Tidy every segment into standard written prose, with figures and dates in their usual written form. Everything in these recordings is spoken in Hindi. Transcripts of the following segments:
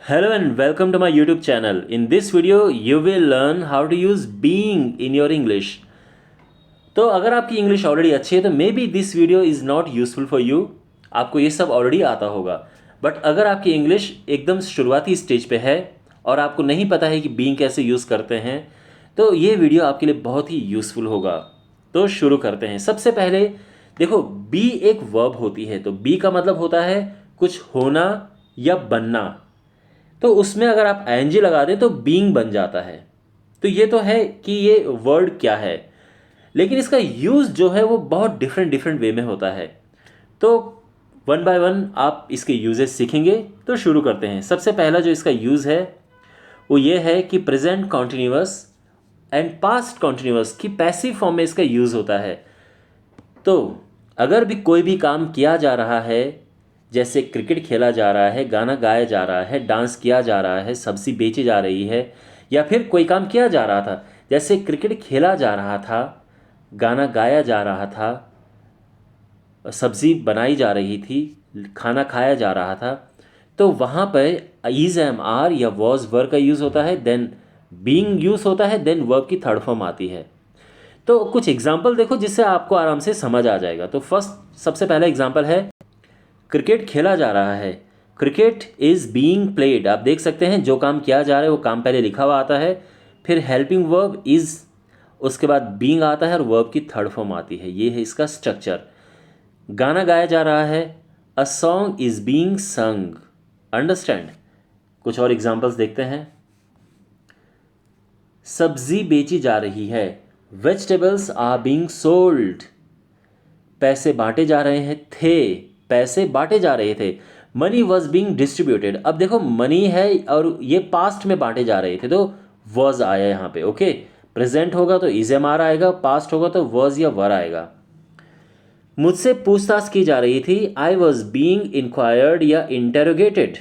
Hello and welcome to my YouTube channel. In this video, you will learn how to use being in your English. तो अगर आपकी इंग्लिश ऑलरेडी अच्छी है तो may be this video is not useful for you. आपको ये सब ऑलरेडी आता होगा. बट अगर आपकी इंग्लिश एकदम शुरुआती स्टेज पे है और आपको नहीं पता है कि बीइंग कैसे यूज़ करते हैं तो ये वीडियो आपके लिए बहुत ही यूज़फुल होगा. तो शुरू करते हैं. सबसे पहले देखो, बी एक वर्ब होती है. तो बी का मतलब होता है कुछ होना या बनना. तो उसमें अगर आप आईएनजी लगा दें तो बीइंग बन जाता है. तो ये तो है कि ये वर्ड क्या है, लेकिन इसका यूज़ जो है वो बहुत डिफरेंट वे में होता है. तो वन बाय वन आप इसके यूजेस सीखेंगे. तो शुरू करते हैं. सबसे पहला जो इसका यूज़ है वो ये है कि present continuous and past continuous की पैसिव फॉर्म में इसका यूज़ होता है. तो अगर भी कोई भी काम किया जा रहा है, जैसे क्रिकेट खेला जा रहा है, गाना गाया जा रहा है, डांस किया जा रहा है, सब्ज़ी बेची जा रही है, या फिर कोई काम किया जा रहा था, जैसे क्रिकेट खेला जा रहा था, गाना गाया जा रहा था, सब्ज़ी बनाई जा रही थी, खाना खाया जा रहा था, तो वहाँ पर इज़ एम आर या वॉज वर्ब का यूज़ होता है, देन बीइंग यूज़ होता है, देन वर्ब की थर्ड फॉर्म आती है. तो कुछ एग्जाम्पल देखो जिससे आपको आराम से समझ आ जाएगा. तो फर्स्ट सबसे पहला एग्जाम्पल है, क्रिकेट खेला जा रहा है. Cricket is being played. आप देख सकते हैं जो काम किया जा रहा है वो काम पहले लिखा हुआ आता है, फिर हेल्पिंग वर्ब इज़, उसके बाद बीइंग आता है और वर्ब की थर्ड फॉर्म आती है. ये है इसका स्ट्रक्चर. गाना गाया जा रहा है, अ सॉन्ग इज़ बीइंग संग. अंडरस्टैंड. कुछ और एग्जाम्पल्स देखते हैं. सब्जी बेची जा रही है, वेजिटेबल्स आर बीइंग सोल्ड. पैसे बांटे जा रहे हैं थे, पैसे बांटे जा रहे थे. Money was being distributed. अब देखो मनी है और ये पास्ट में बांटे जा रहे थे तो वॉज आया यहाँ पे. ओके, प्रेजेंट होगा तो इज एम आर आएगा, पास्ट होगा तो वॉज या वर आएगा. मुझसे पूछताछ की जा रही थी, आई वॉज बीइंग इंक्वायर्ड या इंटेरोगेटेड.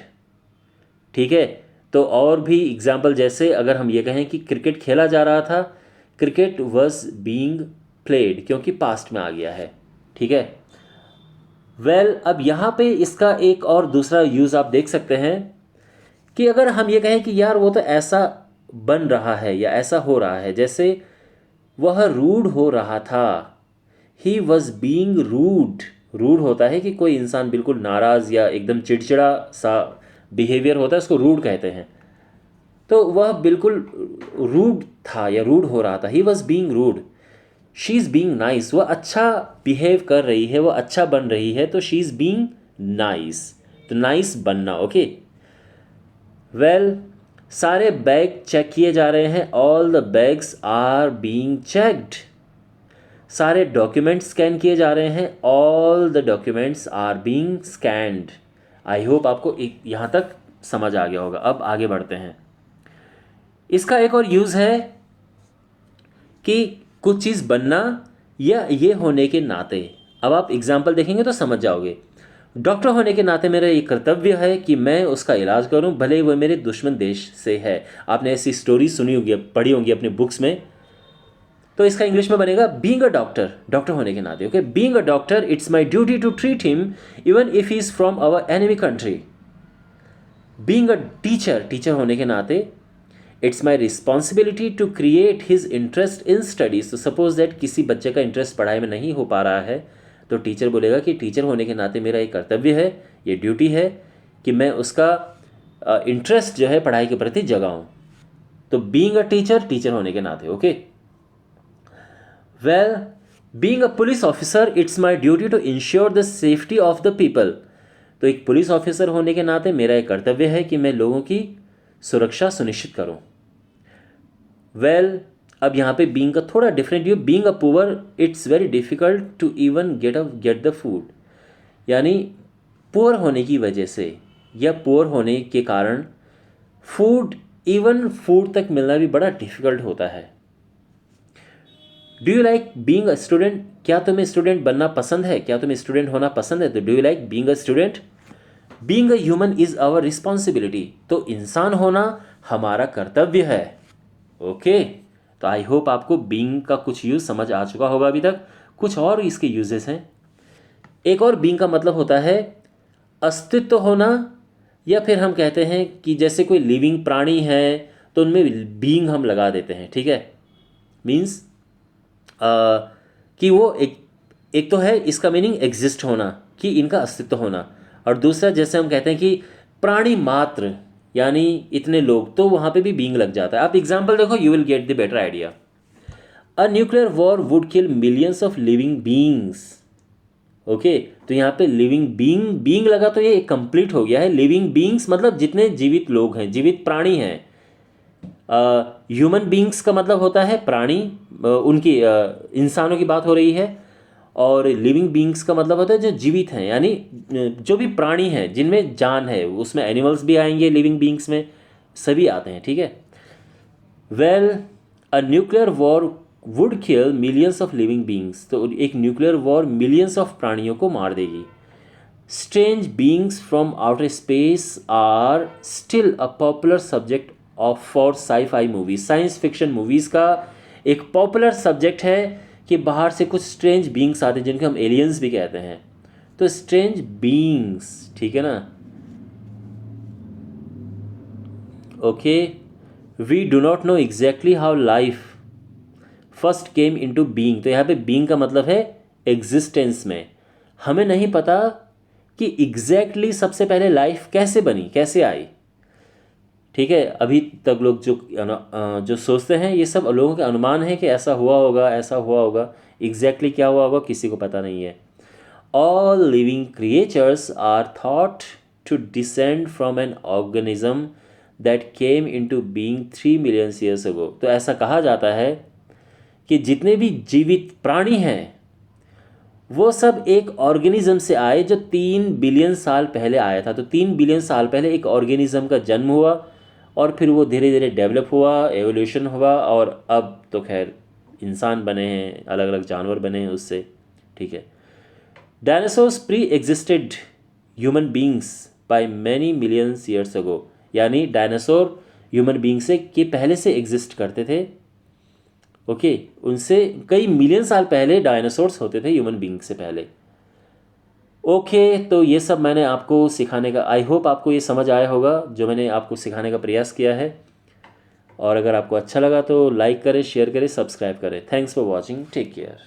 ठीक है. तो और भी एग्जाम्पल, जैसे अगर हम ये कहें कि क्रिकेट खेला जा रहा था, क्रिकेट वॉज बीइंग प्लेड, क्योंकि पास्ट में आ गया है. ठीक है. अब यहाँ पे इसका एक और दूसरा यूज़ आप देख सकते हैं कि अगर हम ये कहें कि यार वो तो ऐसा बन रहा है या ऐसा हो रहा है, जैसे वह रूड हो रहा था, he was being rude. Rude होता है कि कोई इंसान बिल्कुल नाराज़ या एकदम चिड़चिड़ा सा बिहेवियर होता है, उसको रूड कहते हैं. तो वह बिल्कुल रूड था या रूड हो रहा था. He was being rude. She is being nice. वह अच्छा बिहेव कर रही है, वह अच्छा बन रही है, तो शी इज़ बीइंग नाइस. तो नाइस बनना. ओके. सारे बैग चेक किए जा रहे हैं, all the bags are being checked. सारे डॉक्यूमेंट्स स्कैन किए जा रहे हैं, all the documents are being scanned. I hope आपको यहाँ तक समझ आ गया होगा. अब आगे बढ़ते हैं. इसका एक और यूज़ है कि कुछ चीज़ बनना या ये होने के नाते. अब आप एग्जाम्पल देखेंगे तो समझ जाओगे. डॉक्टर होने के नाते मेरा ये कर्तव्य है कि मैं उसका इलाज करूं, भले वो मेरे दुश्मन देश से है. आपने ऐसी स्टोरी सुनी होगी, पढ़ी होंगी अपने बुक्स में. तो इसका इंग्लिश में बनेगा बीइंग अ डॉक्टर. डॉक्टर होने के नाते. Okay. Being a doctor, it's my duty to treat him even if he is from our enemy country. Being a teacher, teacher होने के नाते, it's my responsibility to create his interest in studies. तो सपोज दैट किसी बच्चे का इंटरेस्ट पढ़ाई में नहीं हो पा रहा है, तो टीचर बोलेगा कि टीचर होने के नाते मेरा ये कर्तव्य है, ये ड्यूटी है कि मैं उसका इंटरेस्ट जो है पढ़ाई के प्रति जगाऊँ. तो बीइंग अ टीचर, टीचर होने के नाते. Okay. Being a police officer, it's my duty to ensure the safety of the people. तो एक पुलिस ऑफिसर होने के नाते मेरा एक कर्तव्य है कि मैं लोगों की सुरक्षा सुनिश्चित करूं. अब यहाँ पे बीइंग का थोड़ा different view. Being a poor, it's very difficult to even get the food. यानी पुअर होने की वजह से या पुअर होने के कारण फूड तक मिलना भी बड़ा डिफ़िकल्ट होता है. Do you like being a student. क्या तुम्हें स्टूडेंट बनना पसंद है, क्या तुम्हें स्टूडेंट होना पसंद है. तो do you like being a student. Being a human is our responsibility. तो इंसान होना हमारा कर्तव्य है. ओके. तो आई होप आपको बीइंग का कुछ यूज़ समझ आ चुका होगा अभी तक. कुछ और इसके यूजेस हैं. एक और बीइंग का मतलब होता है अस्तित्व होना या फिर हम कहते हैं कि जैसे कोई लिविंग प्राणी है तो उनमें बीइंग हम लगा देते हैं, ठीक है। मीन्स कि वो एक तो है इसका मीनिंग एग्जिस्ट होना, कि इनका अस्तित्व होना, और दूसरा जैसे हम कहते हैं कि प्राणी मात्र यानी इतने लोग, तो वहाँ पे भी बीइंग लग जाता है। आप एग्जाम्पल देखो, you will get the better idea. A nuclear war would kill millions of living beings. Okay, तो यहाँ पे लिविंग बीइंग लगा तो ये कंप्लीट हो गया है। लिविंग बीइंग्स मतलब जितने जीवित लोग हैं, जीवित प्राणी हैं। ह्यूमन बीइंग्स का मतलब होता है प्राणी, उनकी इंसानों की बात हो रही है। और लिविंग बीइंग्स का मतलब होता है जो जीवित हैं, यानी जो भी प्राणी हैं जिनमें जान है, उसमें एनिमल्स भी आएंगे, लिविंग बीइंग्स में सभी आते हैं, ठीक है। Well, a nuclear war would kill millions of living beings, तो एक न्यूक्लियर वॉर मिलियंस ऑफ प्राणियों को मार देगी। Strange beings from outer space are still a popular subject of for sci-fi movies. Science fiction movies का एक पॉपुलर सब्जेक्ट है कि बाहर से कुछ स्ट्रेंज बीइंग्स आते हैं जिनको हम एलियंस भी कहते हैं। तो स्ट्रेंज बीइंग्स, ठीक है ना। Okay, we do not know exactly how life first came into being. तो यहाँ पे बीइंग का मतलब है एग्जिस्टेंस में। हमें नहीं पता कि एग्जैक्टली सबसे पहले लाइफ कैसे बनी, कैसे आई, ठीक है। अभी तक लोग जो सोचते हैं ये सब लोगों के अनुमान है कि ऐसा हुआ होगा, ऐसा हुआ होगा। एग्जैक्टली क्या हुआ होगा किसी को पता नहीं है। All living creatures are thought to descend from an organism that came into being 3 million years ago. तो ऐसा कहा जाता है कि जितने भी जीवित प्राणी हैं वो सब एक ऑर्गेनिज्म से आए जो 3 बिलियन साल पहले आया था। तो 3 बिलियन साल पहले एक ऑर्गेनिज्म का जन्म हुआ और फिर वो धीरे धीरे डेवलप हुआ, एवोल्यूशन हुआ, और अब तो खैर इंसान बने हैं, अलग अलग जानवर बने हैं उससे, ठीक है। Dinosaurs pre existed human beings by many millions years ago, यानी डायनासोर ह्यूमन बींग से के पहले से एग्जिस्ट करते थे। ओके, उनसे कई मिलियन साल पहले डायनासोर्स होते थे ह्यूमन बींग से पहले। ओके, तो ये सब मैंने आपको सिखाने का, आई होप आपको ये समझ आया होगा जो मैंने आपको सिखाने का प्रयास किया है। और अगर आपको अच्छा लगा तो लाइक करें, शेयर करें, सब्सक्राइब करें। Thanks for watching, take care.